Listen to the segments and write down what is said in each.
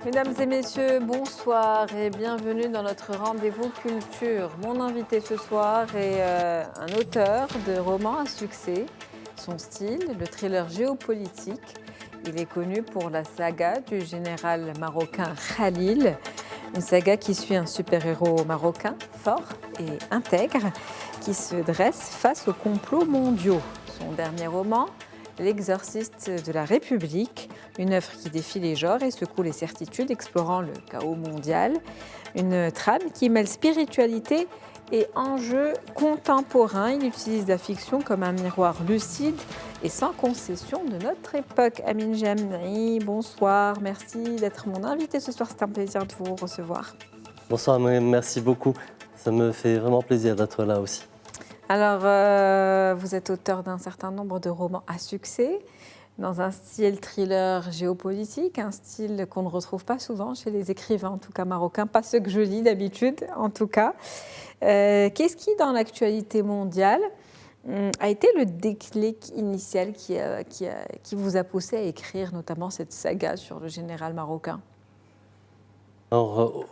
Mesdames et messieurs, bonsoir et bienvenue dans notre rendez-vous culture. Mon invité ce soir est un auteur de romans à succès. Son style, le thriller géopolitique. Il est connu pour la saga du général marocain Khalil, une saga qui suit un super-héros marocain fort et intègre qui se dresse face aux complots mondiaux. Son dernier roman, L'exorciste de la République, une œuvre qui défie les genres et secoue les certitudes, explorant le chaos mondial. Une trame qui mêle spiritualité et enjeux contemporains. Il utilise la fiction comme un miroir lucide et sans concession de notre époque. Amine Jamni, bonsoir, merci d'être mon invité ce soir. C'est un plaisir de vous recevoir. Bonsoir, merci beaucoup. Ça me fait vraiment plaisir d'être là aussi. Alors, vous êtes auteur d'un certain nombre de romans à succès, dans un style thriller géopolitique, un style qu'on ne retrouve pas souvent chez les écrivains, en tout cas marocains, pas ceux que je lis d'habitude, en tout cas. Qu'est-ce qui, dans l'actualité mondiale, a été le déclic initial qui vous a poussé à écrire notamment cette saga sur le général marocain ? Alors,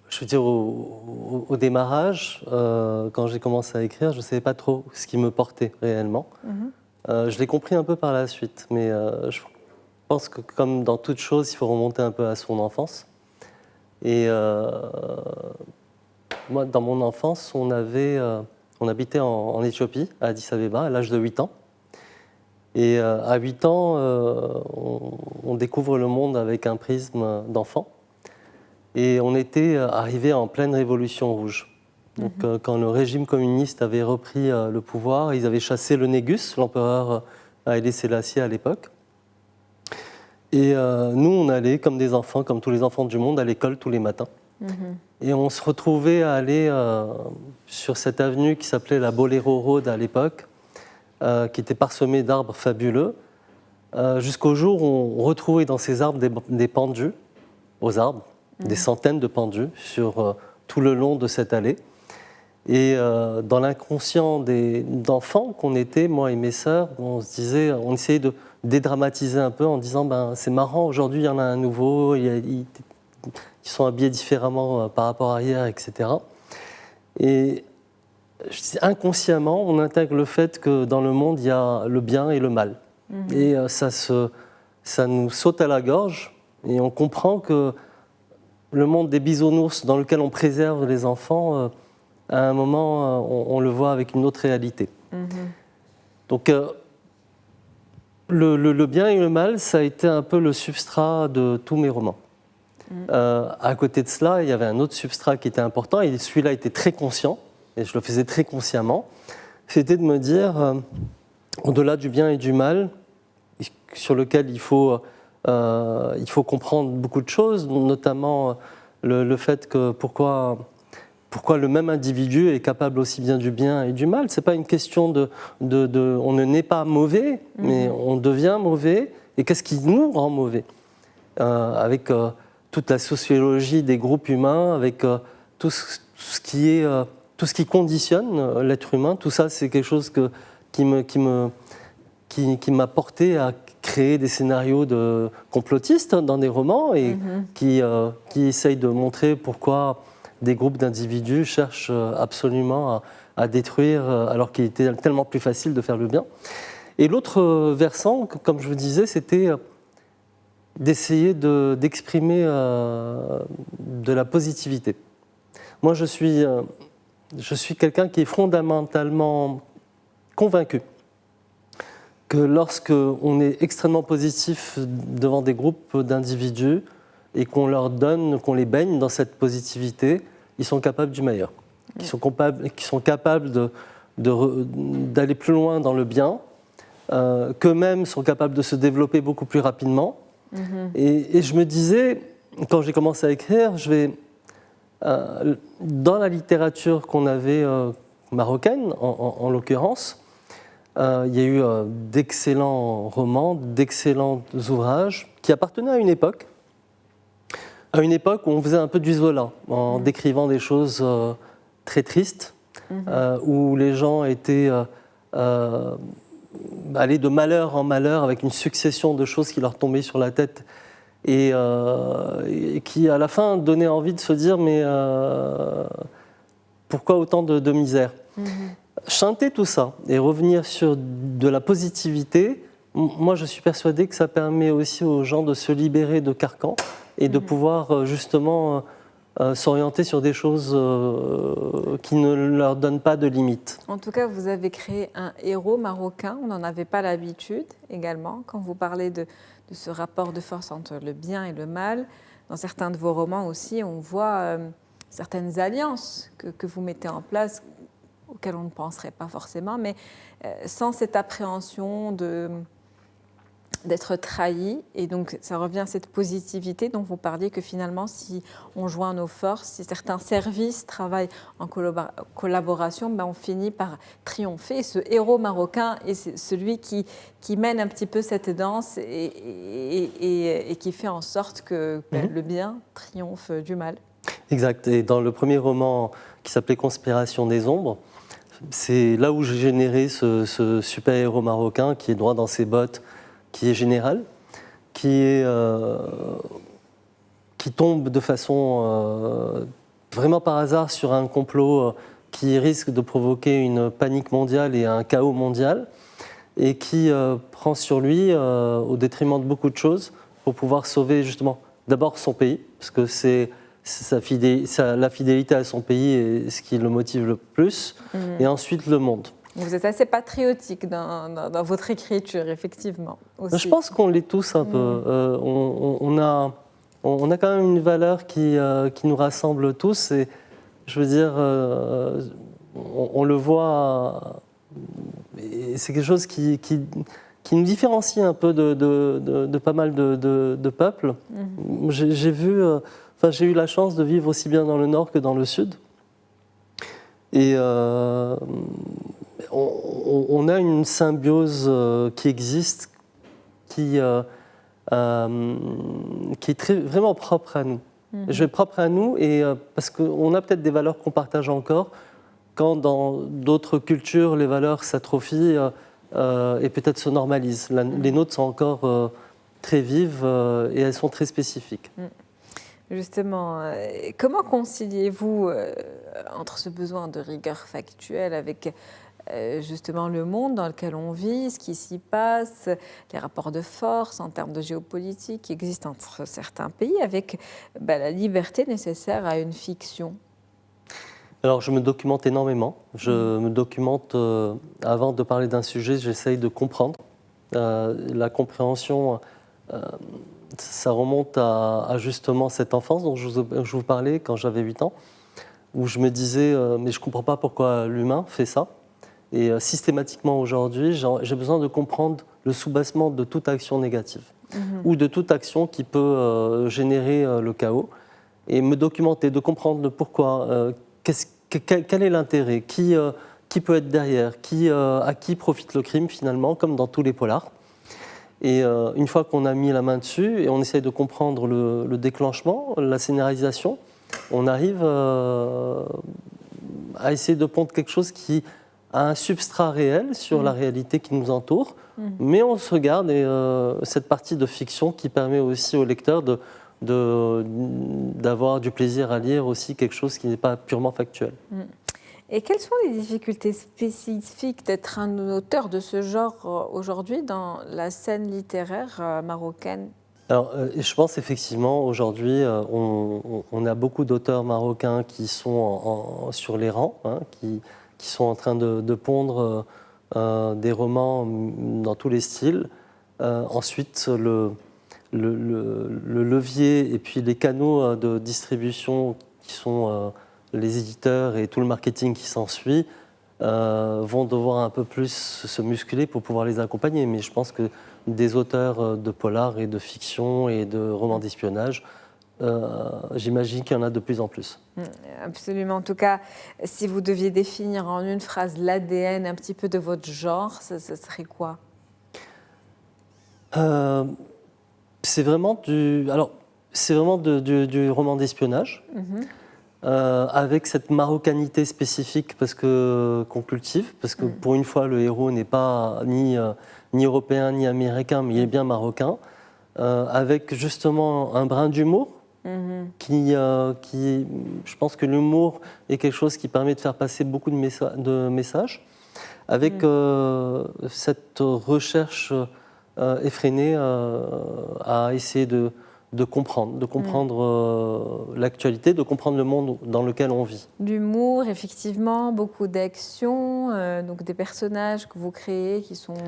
je veux dire, au démarrage, quand j'ai commencé à écrire, je ne savais pas trop ce qui me portait réellement. Je l'ai compris un peu par la suite, mais je pense que comme dans toute chose, il faut remonter un peu à son enfance. Et moi, dans mon enfance, on habitait en Éthiopie, à Addis Abeba, à l'âge de 8 ans. Et à 8 ans, on découvre le monde avec un prisme d'enfant. Et on était arrivé en pleine révolution rouge. Donc, quand le régime communiste avait repris le pouvoir, ils avaient chassé le Négus, l'empereur Haïlé Sélassié à l'époque. Et nous, on allait, comme des enfants, comme tous les enfants du monde, à l'école tous les matins. Et on se retrouvait à aller sur cette avenue qui s'appelait la Bolero Road à l'époque, qui était parsemée d'arbres fabuleux, jusqu'au jour où on retrouvait dans ces arbres des pendus aux arbres, des centaines de pendus sur tout le long de cette allée. Et dans l'inconscient d'enfants qu'on était, moi et mes sœurs, on essayait de dédramatiser un peu en disant c'est marrant, aujourd'hui il y en a un nouveau, ils sont habillés différemment par rapport à hier, etc. Et inconsciemment, on intègre le fait que dans le monde, il y a le bien et le mal. Et ça nous saute à la gorge et on comprend que le monde des bisounours dans lequel on préserve les enfants, à un moment, on le voit avec une autre réalité. Donc, le bien et le mal, ça a été un peu le substrat de tous mes romans. À côté de cela, il y avait un autre substrat qui était important, et celui-là était très conscient, et je le faisais très consciemment. C'était de me dire, au-delà du bien et du mal, sur lequel il faut comprendre beaucoup de choses, notamment le fait que pourquoi le même individu est capable aussi bien du bien et du mal. Ce n'est pas une question on ne naît pas mauvais, mais on devient mauvais. Et qu'est-ce qui nous rend mauvais ? Avec toute la sociologie des groupes humains, avec tout ce qui conditionne l'être humain, tout ça, c'est quelque chose qui m'a porté à créer des scénarios de complotistes dans des romans et qui essayent de montrer pourquoi des groupes d'individus cherchent absolument à détruire alors qu'il était tellement plus facile de faire le bien. Et l'autre versant, comme je vous disais, c'était d'essayer d'exprimer de la positivité. Moi, je suis quelqu'un qui est fondamentalement convaincu que lorsqu'on est extrêmement positif devant des groupes d'individus et qu'on les baigne dans cette positivité, ils sont capables du meilleur. Ils sont capables d'aller plus loin dans le bien, qu'eux-mêmes sont capables de se développer beaucoup plus rapidement. Et je me disais, quand j'ai commencé à écrire, dans la littérature qu'on avait marocaine, en l'occurrence, il y a eu d'excellents romans, d'excellents ouvrages qui appartenaient à une époque où on faisait un peu du Zola, en décrivant des choses très tristes, où les gens étaient allés de malheur en malheur avec une succession de choses qui leur tombaient sur la tête et qui à la fin donnait envie de se dire mais pourquoi autant de misère? Chanter tout ça et revenir sur de la positivité, moi je suis persuadé que ça permet aussi aux gens de se libérer de carcans et de pouvoir justement s'orienter sur des choses qui ne leur donnent pas de limites. En tout cas, vous avez créé un héros marocain, on n'en avait pas l'habitude également. Quand vous parlez de ce rapport de force entre le bien et le mal, dans certains de vos romans aussi, on voit certaines alliances que vous mettez en place, auxquelles on ne penserait pas forcément, mais sans cette appréhension d'être trahi. Et donc, ça revient à cette positivité dont vous parliez, que finalement, si on joint nos forces, si certains services travaillent en collaboration, ben on finit par triompher. Et ce héros marocain est celui qui mène un petit peu cette danse et qui fait en sorte que le bien triomphe du mal. Exact. Et dans le premier roman qui s'appelait Conspiration des ombres, c'est là où j'ai généré ce super-héros marocain qui est droit dans ses bottes, qui est général, qui tombe de façon vraiment par hasard sur un complot qui risque de provoquer une panique mondiale et un chaos mondial, et qui prend sur lui, au détriment de beaucoup de choses, pour pouvoir sauver justement d'abord son pays, parce que c'est la fidélité à son pays est ce qui le motive le plus, et ensuite le monde. Vous êtes assez patriotique dans votre écriture, effectivement. Aussi. Je pense qu'on l'est tous un peu. On a quand même une valeur qui nous rassemble tous, et je veux dire, on le voit, et c'est quelque chose qui nous différencie un peu de pas mal de peuples. J'ai eu la chance de vivre aussi bien dans le nord que dans le sud. Et on a une symbiose qui existe, qui est vraiment propre à nous. Je vais propre à nous, et parce qu'on a peut-être des valeurs qu'on partage encore, quand dans d'autres cultures, les valeurs s'atrophient et peut-être se normalisent. Les nôtres sont encore très vives et elles sont très spécifiques. Justement, comment conciliez-vous entre ce besoin de rigueur factuelle avec justement le monde dans lequel on vit, ce qui s'y passe, les rapports de force en termes de géopolitique qui existent entre certains pays, avec la liberté nécessaire à une fiction? Alors, je me documente énormément. Je me documente, avant de parler d'un sujet, j'essaye de comprendre. La compréhension, ça remonte à justement cette enfance dont je vous parlais quand j'avais 8 ans, où je me disais, mais je ne comprends pas pourquoi l'humain fait ça. Et systématiquement aujourd'hui, j'ai besoin de comprendre le soubassement de toute action négative ou de toute action qui peut générer le chaos, et me documenter, de comprendre le pourquoi, quel est l'intérêt, qui peut être derrière, à qui profite le crime finalement, comme dans tous les polars. Et une fois qu'on a mis la main dessus et on essaye de comprendre le déclenchement, la scénarisation, on arrive à essayer de pondre quelque chose qui a un substrat réel sur la réalité qui nous entoure, mais on se garde cette partie de fiction qui permet aussi au lecteur d'avoir du plaisir à lire aussi quelque chose qui n'est pas purement factuel. Et quelles sont les difficultés spécifiques d'être un auteur de ce genre aujourd'hui dans la scène littéraire marocaine? Alors, je pense effectivement, aujourd'hui, on a beaucoup d'auteurs marocains qui sont sur les rangs, qui sont en train de pondre des romans dans tous les styles. Ensuite, le levier et puis les canaux de distribution qui sont les éditeurs et tout le marketing qui s'ensuit vont devoir un peu plus se muscler pour pouvoir les accompagner. Mais je pense que des auteurs de polar et de fiction et de romans d'espionnage, j'imagine qu'il y en a de plus en plus. Absolument. En tout cas, si vous deviez définir en une phrase l'ADN un petit peu de votre genre, ça serait quoi? C'est vraiment du roman d'espionnage, avec cette marocanité spécifique qu'on cultive, parce que pour une fois, le héros n'est pas ni européen ni américain, mais il est bien marocain. avec justement un brin d'humour. Je pense que l'humour est quelque chose qui permet de faire passer beaucoup de messages, avec cette recherche effrénée à essayer de comprendre l'actualité, de comprendre le monde dans lequel on vit. L'humour, effectivement, beaucoup d'action, donc des personnages que vous créez qui sont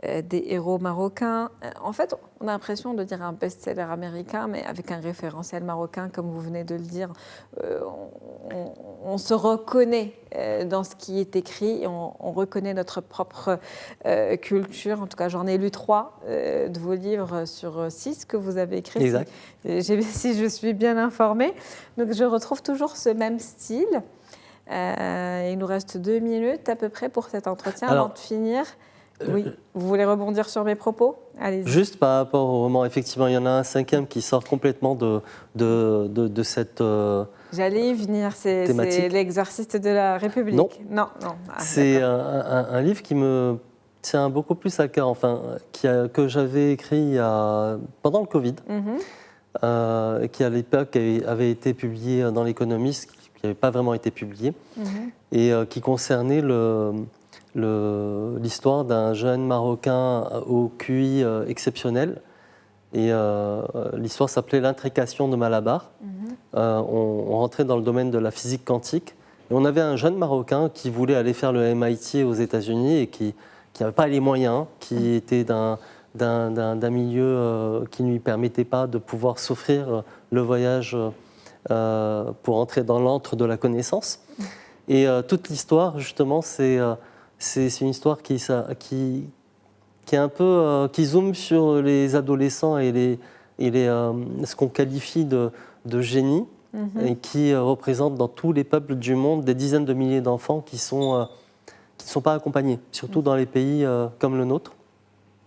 des héros marocains. En fait, on a l'impression de dire un best-seller américain, mais avec un référentiel marocain, comme vous venez de le dire. On se reconnaît dans ce qui est écrit et on reconnaît notre propre culture. En tout cas, j'en ai lu 3 de vos livres sur 6 que vous avez écrits. Exact. Si je suis bien informée. Donc, je retrouve toujours ce même style. Il nous reste 2 minutes à peu près pour cet entretien. Alors, avant de finir. Oui, vous voulez rebondir sur mes propos? Allez-y. Juste par rapport au roman, effectivement, il y en a un 5e qui sort complètement de cette J'allais y venir, c'est L'exorciste de la République. Non. Ah, c'est un livre qui me tient beaucoup plus à cœur, que j'avais écrit pendant le Covid, qui à l'époque avait été publié dans l'Économiste, qui n'avait pas vraiment été publié, et qui concernait l'histoire d'un jeune Marocain au QI exceptionnel. Et l'histoire s'appelait L'intrication de Malabar. On rentrait dans le domaine de la physique quantique. Et on avait un jeune Marocain qui voulait aller faire le MIT aux États-Unis et qui n'avait pas les moyens, qui était d'un milieu qui ne lui permettait pas de pouvoir s'offrir le voyage pour entrer dans l'antre de la connaissance. Et toute l'histoire, justement, c'est une histoire qui est un peu qui zoome sur les adolescents et ce qu'on qualifie de génie, et qui représente dans tous les peuples du monde des dizaines de milliers d'enfants qui ne sont pas accompagnés, surtout dans les pays comme le nôtre,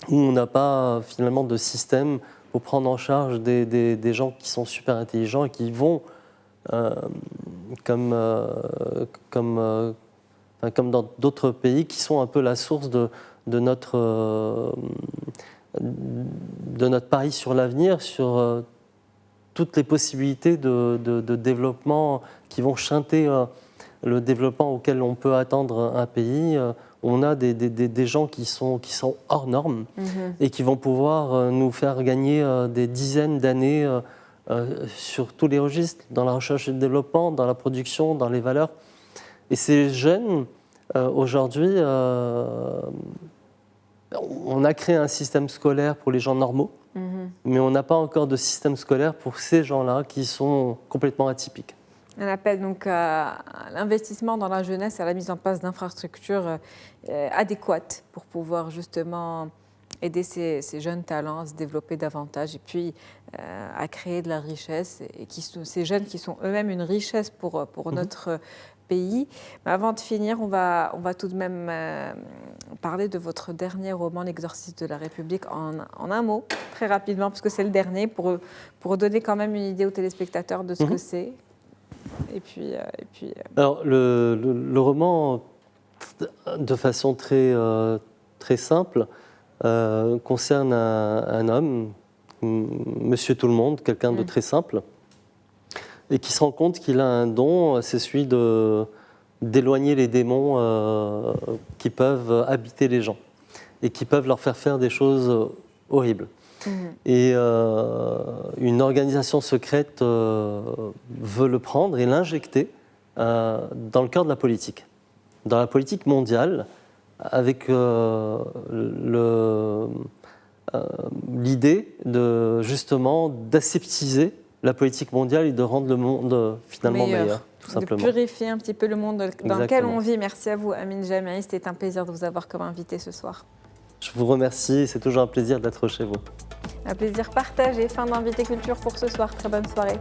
où on n'a pas finalement de système pour prendre en charge des gens qui sont super intelligents et qui vont, comme dans d'autres pays, qui sont un peu la source de notre pari sur l'avenir, sur toutes les possibilités de développement qui vont chanter le développement auquel on peut attendre un pays. On a des gens qui sont hors normes et qui vont pouvoir nous faire gagner des dizaines d'années sur tous les registres, dans la recherche et le développement, dans la production, dans les valeurs. Et ces jeunes, aujourd'hui, on a créé un système scolaire pour les gens normaux, mais on n'a pas encore de système scolaire pour ces gens-là qui sont complètement atypiques. On appelle donc à l'investissement dans la jeunesse, à la mise en place d'infrastructures adéquates pour pouvoir justement aider ces jeunes talents à se développer davantage et puis à créer de la richesse. Et ces jeunes qui sont eux-mêmes une richesse pour notre pays. Mais avant de finir, on va tout de même parler de votre dernier roman, L'exorciste de la République, en un mot, très rapidement, parce que c'est le dernier, pour donner quand même une idée aux téléspectateurs de ce que c'est. Et puis. Alors, le roman, de façon très simple, concerne un homme, Monsieur Tout-le-Monde, quelqu'un de très simple, et qui se rend compte qu'il a un don, c'est celui d'éloigner les démons qui peuvent habiter les gens et qui peuvent leur faire des choses horribles. Et une organisation secrète veut le prendre et l'injecter dans le cœur de la politique mondiale, avec l'idée justement d'aseptiser la politique mondiale et de rendre le monde finalement meilleur, tout simplement. De purifier un petit peu le monde dans lequel on vit. Merci à vous, Amine Jamaï. C'était un plaisir de vous avoir comme invité ce soir. Je vous remercie, c'est toujours un plaisir d'être chez vous. Un plaisir partagé. Fin d'Invité Culture pour ce soir. Très bonne soirée.